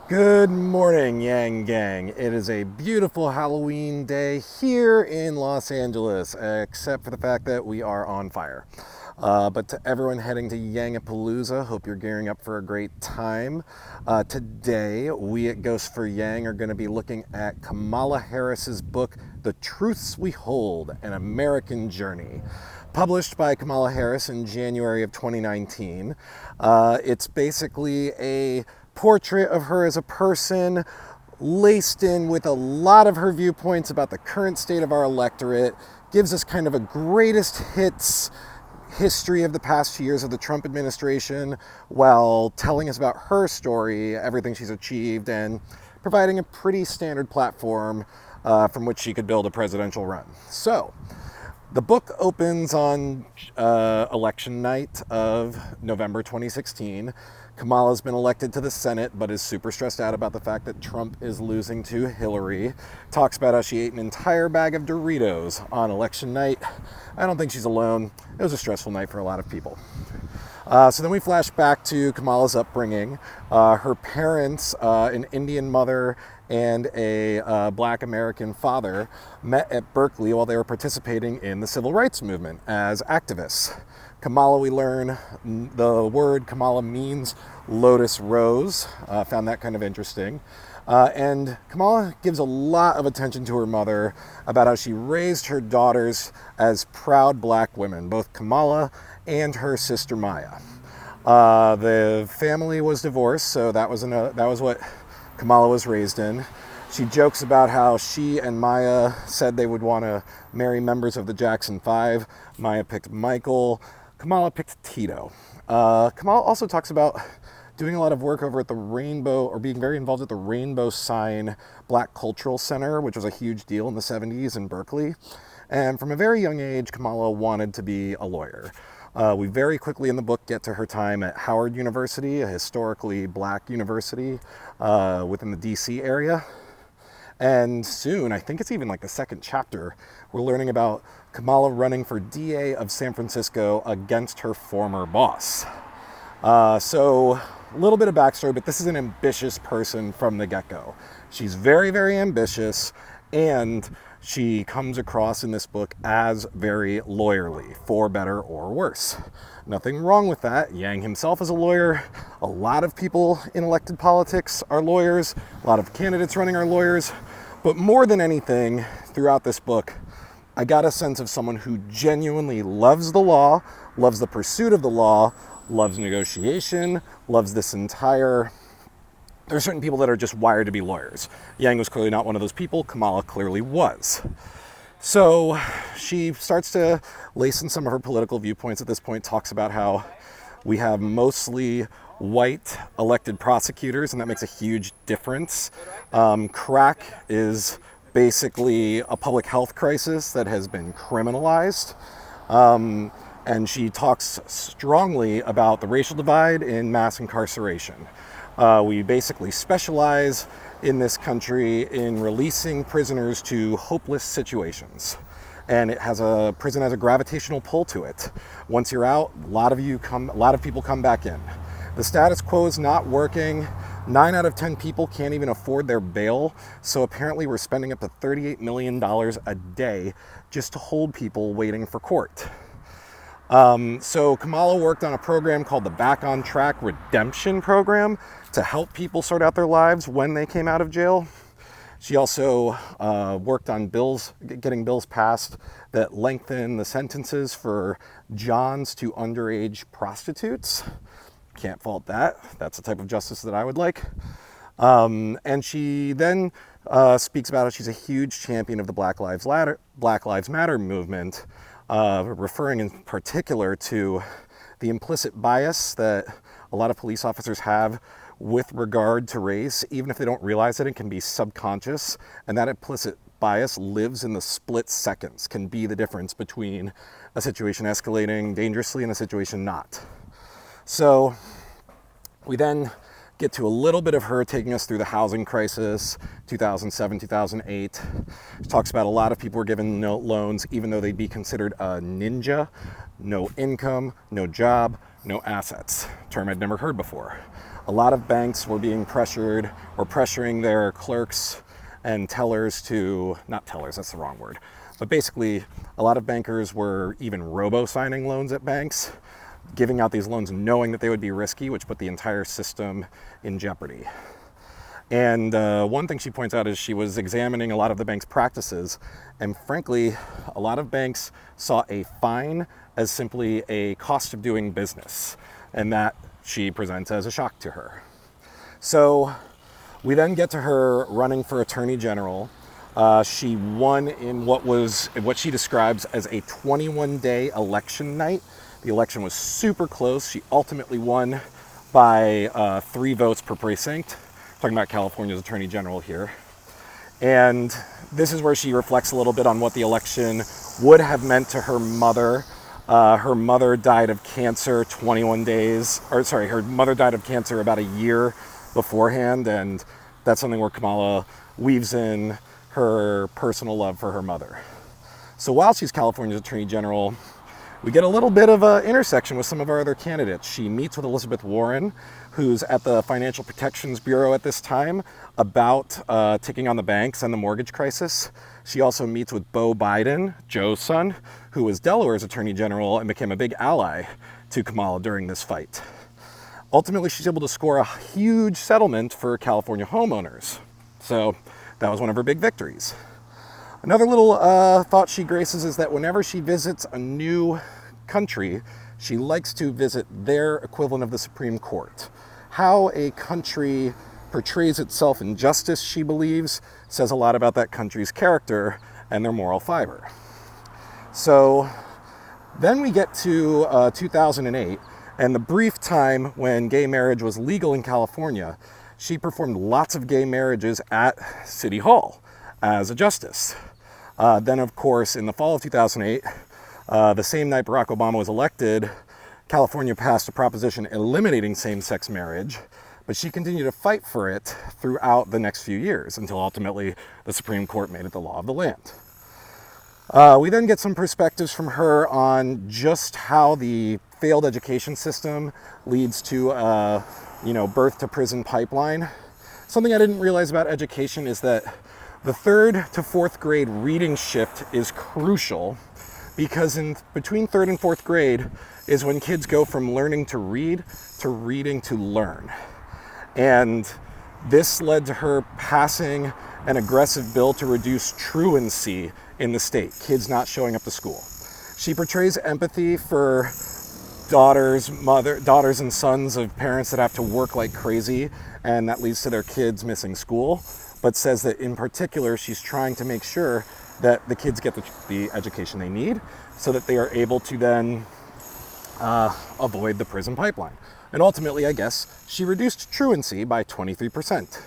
Good morning, Yang Gang. It is a beautiful Halloween day here in Los Angeles, except for the fact that we are on fire. But to everyone heading to Yangapalooza, hope you're gearing up for a great time. Today, we at Ghost for Yang are going to be looking at Kamala Harris's book, The Truths We Hold, An American Journey. Published by Kamala Harris in January of 2019. It's basically a portrait of her as a person, laced in with a lot of her viewpoints about the current state of our electorate, gives us kind of a greatest hits history of the past few years of the Trump administration while telling us about her story, everything she's achieved, and providing a pretty standard platform from which she could build a presidential run. So, the book opens on election night of November 2016. Kamala's been elected to the Senate, but is super stressed out about the fact that Trump is losing to Hillary. Talks about how she ate an entire bag of Doritos on election night. I don't think she's alone. It was a stressful night for a lot of people. So then we flash back to Kamala's upbringing. Her parents, an Indian mother and a Black American father, met at Berkeley while they were participating in the civil rights movement as activists. Kamala, we learn the word Kamala means lotus rose. Found that kind of interesting. And Kamala gives a lot of attention to her mother about how she raised her daughters as proud Black women, both Kamala and her sister Maya. The family was divorced, so that was what Kamala was raised in. She jokes about how she and Maya said they would want to marry members of the Jackson 5. Maya picked Michael. Kamala picked Tito. Kamala also talks about doing a lot of work over at the Rainbow, or being very involved at the Rainbow Sign Black Cultural Center, which was a huge deal in the 70s in Berkeley. And from a very young age, Kamala wanted to be a lawyer. We very quickly in the book get to her time at Howard University, a historically Black university within the DC area. And soon, I think it's even like the second chapter, we're learning about Kamala running for DA of San Francisco against her former boss. So a little bit of backstory, but this is an ambitious person from the get-go. She's very, very ambitious, and she comes across in this book as very lawyerly, for better or worse. Nothing wrong with that. Yang himself is a lawyer. A lot of people in elected politics are lawyers. A lot of candidates running are lawyers. But more than anything, throughout this book, I got a sense of someone who genuinely loves the law, loves the pursuit of the law, loves negotiation, loves this entire... There are certain people that are just wired to be lawyers. Yang was clearly not one of those people. Kamala clearly was. So she starts to lace in some of her political viewpoints at this point, talks about how we have mostly white elected prosecutors, and that makes a huge difference. Crack is basically a public health crisis that has been criminalized. And she talks strongly about the racial divide in mass incarceration. We basically specialize in this country in releasing prisoners to hopeless situations. And prison has a gravitational pull to it. Once you're out, a lot of people come back in. The status quo is not working. 9 out of 10 people can't even afford their bail. So apparently we're spending up to $38 million a day just to hold people waiting for court. So Kamala worked on a program called the Back on Track Redemption Program to help people sort out their lives when they came out of jail. She also worked on getting bills passed that lengthen the sentences for Johns to underage prostitutes. Can't fault that. That's the type of justice that I would like. And she then speaks about how she's a huge champion of the Black Lives Matter movement, referring in particular to the implicit bias that a lot of police officers have with regard to race, even if they don't realize it can be subconscious, and that implicit bias lives in the split seconds, can be the difference between a situation escalating dangerously and a situation not. So we then get to a little bit of her taking us through the housing crisis, 2007, 2008. She talks about a lot of people were given no loans, even though they'd be considered a ninja, no income, no job, no assets. Term I'd never heard before. a lot of banks were being pressured or pressuring their clerks and tellers to, not tellers, that's the wrong word, but basically a lot of bankers were even robo-signing loans at banks, giving out these loans knowing that they would be risky, which put the entire system in jeopardy. And one thing she points out is she was examining a lot of the bank's practices, and frankly, a lot of banks saw a fine as simply a cost of doing business, and that she presents as a shock to her. So we then get to her running for Attorney General. She won in what she describes as a 21-day election night. The election was super close. She ultimately won by 3 votes per precinct. Talking about California's Attorney General here. And this is where she reflects a little bit on what the election would have meant to her mother. Her mother died of cancer her mother died of cancer about a year beforehand, and that's something where Kamala weaves in her personal love for her mother. So while she's California's Attorney General, we get a little bit of an intersection with some of our other candidates. She meets with Elizabeth Warren, who's at the Financial Protections Bureau at this time, about taking on the banks and the mortgage crisis. She also meets with Beau Biden, Joe's son, who was Delaware's Attorney General and became a big ally to Kamala during this fight. Ultimately, she's able to score a huge settlement for California homeowners. So that was one of her big victories. Another little thought she graces is that whenever she visits a new country, she likes to visit their equivalent of the Supreme Court. How a country portrays itself in justice, she believes, says a lot about that country's character and their moral fiber. So then we get to 2008, and the brief time when gay marriage was legal in California, she performed lots of gay marriages at City Hall as a justice. Then, of course, in the fall of 2008, the same night Barack Obama was elected, California passed a proposition eliminating same-sex marriage, but she continued to fight for it throughout the next few years until ultimately the Supreme Court made it the law of the land. We then get some perspectives from her on just how the failed education system leads to birth to prison pipeline. Something I didn't realize about education is that the 3rd to 4th grade reading shift is crucial, because in between 3rd and 4th grade is when kids go from learning to read to reading to learn. And this led to her passing an aggressive bill to reduce truancy in the state, kids not showing up to school. She portrays empathy for daughters and sons of parents that have to work like crazy, and that leads to their kids missing school, but says that in particular she's trying to make sure that the kids get the education they need so that they are able to then avoid the prison pipeline. And ultimately, I guess, she reduced truancy by 23%.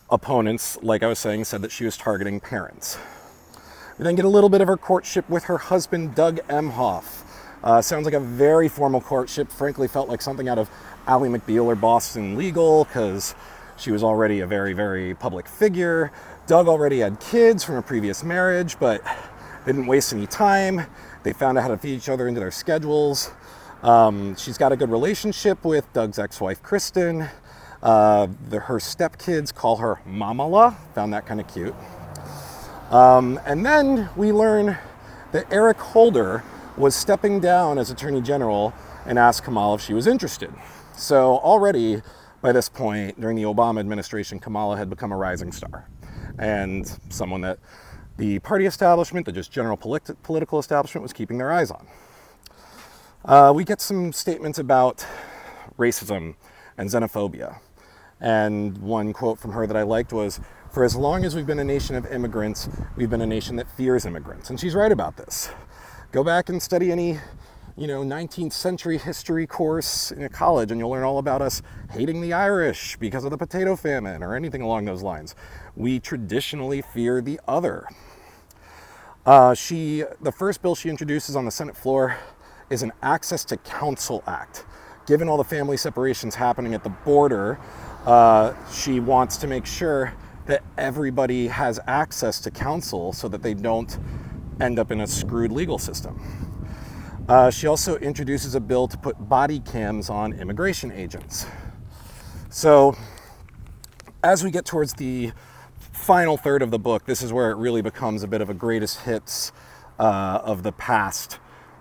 Opponents, like I was saying, said that she was targeting parents. We then get a little bit of her courtship with her husband, Doug Emhoff. Sounds like a very formal courtship. Frankly, felt like something out of Ally McBeal or Boston Legal, because she was already a very, very public figure. Doug already had kids from a previous marriage, but they didn't waste any time. They found out how to feed each other into their schedules. She's got a good relationship with Doug's ex-wife, Kristen. Her stepkids call her Mamala. Found that kind of cute. And then we learn that Eric Holder was stepping down as Attorney General and asked Kamala if she was interested. So already by this point, during the Obama administration, Kamala had become a rising star and someone that the party establishment, the just general political establishment, was keeping their eyes on. We get some statements about racism and xenophobia. And one quote from her that I liked was, "For as long as we've been a nation of immigrants, we've been a nation that fears immigrants." And she's right about this. Go back and study any 19th century history course in a college, and you'll learn all about us hating the Irish because of the potato famine or anything along those lines. We traditionally fear the other. The first bill she introduces on the Senate floor is an Access to Counsel Act. Given all the family separations happening at the border, she wants to make sure that everybody has access to counsel so that they don't end up in a screwed legal system. She also introduces a bill to put body cams on immigration agents. So as we get towards the final third of the book, this is where it really becomes a bit of a greatest hits of the past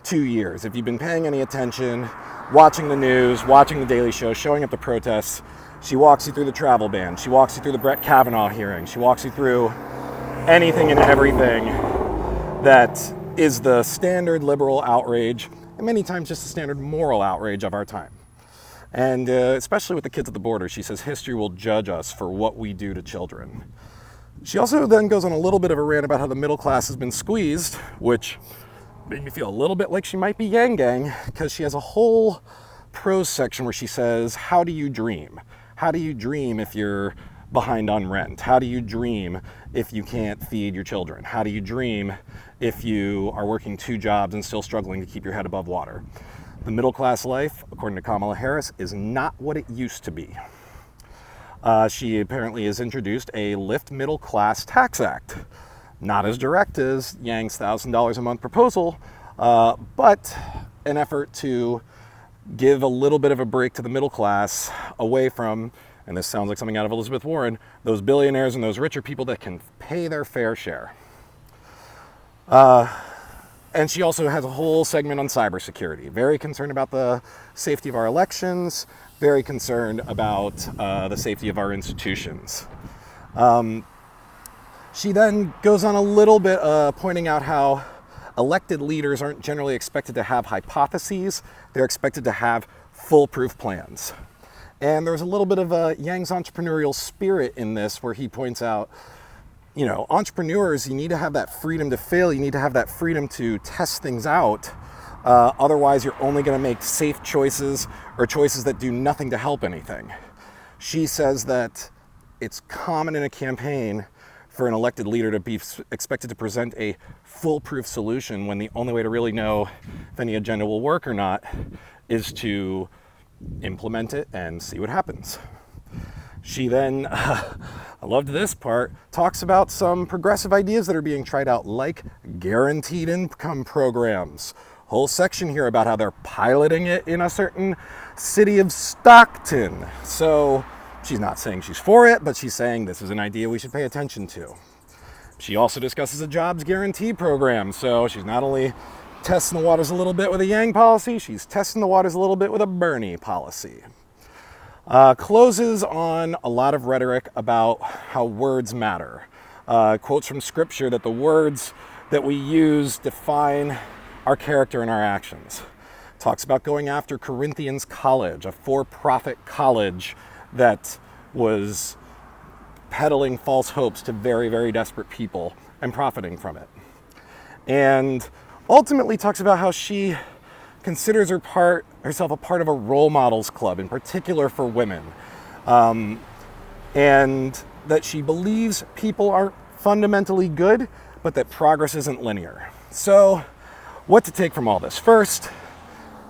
2 years. If you've been paying any attention, watching the news, watching the Daily Show, showing up to protests, she walks you through the travel ban. She walks you through the Brett Kavanaugh hearing. She walks you through anything and everything that is the standard liberal outrage, and many times just the standard moral outrage of our time. And especially with the kids at the border, she says history will judge us for what we do to children. She also then goes on a little bit of a rant about how the middle class has been squeezed, which made me feel a little bit like she might be Yang Gang, because she has a whole prose section where she says, how do you dream? How do you dream if you're behind on rent? How do you dream if you can't feed your children? How do you dream if you are working 2 jobs and still struggling to keep your head above water? The middle class life, according to Kamala Harris, is not what it used to be. She apparently has introduced a Lift Middle Class Tax Act. Not as direct as Yang's $1,000 a month proposal, but an effort to give a little bit of a break to the middle class away from, and this sounds like something out of Elizabeth Warren, those billionaires and those richer people that can pay their fair share. And she also has a whole segment on cybersecurity. Very concerned about the safety of our elections, very concerned about the safety of our institutions. She then goes on a little bit pointing out how elected leaders aren't generally expected to have hypotheses. They're expected to have foolproof plans. And there's a little bit of a Yang's entrepreneurial spirit in this, where he points out, you know, entrepreneurs, you need to have that freedom to fail. You need to have that freedom to test things out. Otherwise, you're only going to make safe choices or choices that do nothing to help anything. She says that it's common in a campaign for an elected leader to be expected to present a foolproof solution when the only way to really know if any agenda will work or not is to implement it and see what happens. She then, I loved this part, talks about some progressive ideas that are being tried out, like guaranteed income programs. Whole section here about how they're piloting it in a certain city of Stockton. So she's not saying she's for it, but she's saying this is an idea we should pay attention to. She also discusses a jobs guarantee program. So she's not only testing the waters a little bit with a Yang policy, she's testing the waters a little bit with a Bernie policy. Closes on a lot of rhetoric about how words matter. Quotes from scripture that the words that we use define our character and our actions. Talks about going after Corinthians College, a for-profit college that was peddling false hopes to very, very desperate people and profiting from it. And ultimately talks about how she considers herself a part of a role models club, in particular for women. And that she believes people aren't fundamentally good, but that progress isn't linear. So what to take from all this? First,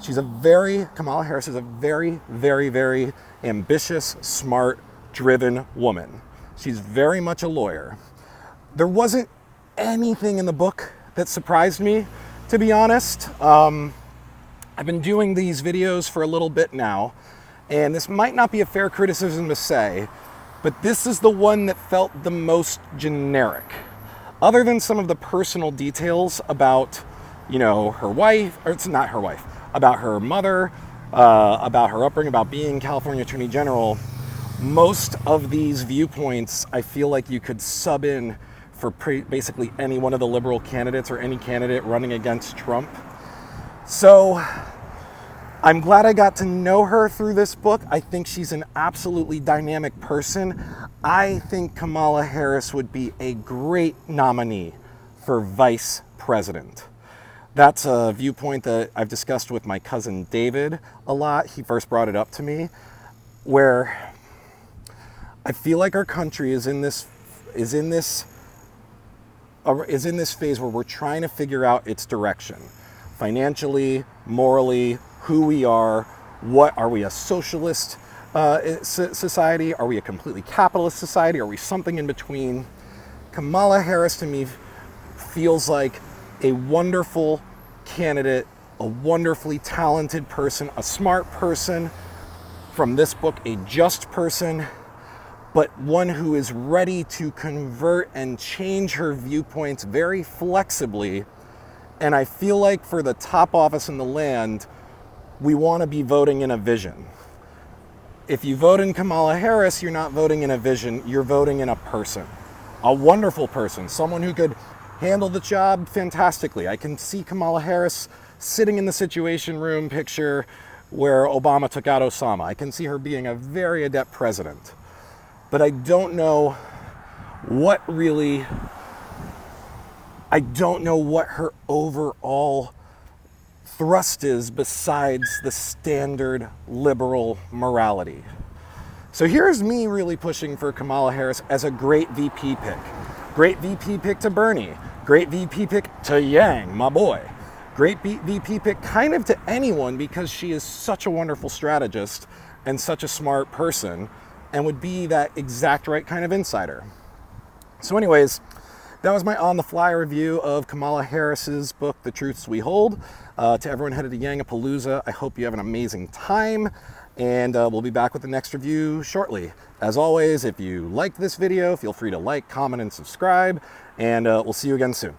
Kamala Harris is a very, very, very ambitious, smart, driven woman. She's very much a lawyer. There wasn't anything in the book that surprised me, to be honest. I've been doing these videos for a little bit now, and this might not be a fair criticism to say, but this is the one that felt the most generic. Other than some of the personal details about, you know, her wife, or it's not her wife, about her mother, about her upbringing, about being California Attorney General, most of these viewpoints I feel like you could sub in for basically any one of the liberal candidates or any candidate running against Trump. So I'm glad I got to know her through this book. I think she's an absolutely dynamic person. I think Kamala Harris would be a great nominee for vice president. That's a viewpoint that I've discussed with my cousin David a lot. He first brought it up to me, where I feel like our country is in this phase where we're trying to figure out its direction. Financially, morally, who we are, what are we, a socialist society? Are we a completely capitalist society? Are we something in between? Kamala Harris to me feels like a wonderful candidate a wonderfully talented person, a smart person. From this book, a just person, but one who is ready to convert and change her viewpoints very flexibly. And I feel like for the top office in the land, we want to be voting in a vision. If you vote in Kamala Harris, you're not voting in a vision, you're voting in a person. A wonderful person, someone who could handle the job fantastically. I can see Kamala Harris sitting in the Situation Room picture where Obama took out Osama. I can see her being a very adept president. But I don't know what her overall thrust is besides the standard liberal morality. So here's me really pushing for Kamala Harris as a great VP pick. Great VP pick to Bernie. Great VP pick to Yang, my boy. Great VP pick kind of to anyone because she is such a wonderful strategist and such a smart person and would be that exact right kind of insider. So anyways, that was my on-the-fly review of Kamala Harris's book, The Truths We Hold. To everyone headed to Yangapalooza, I hope you have an amazing time, and we'll be back with the next review shortly. As always, if you liked this video, feel free to like, comment, and subscribe, and we'll see you again soon.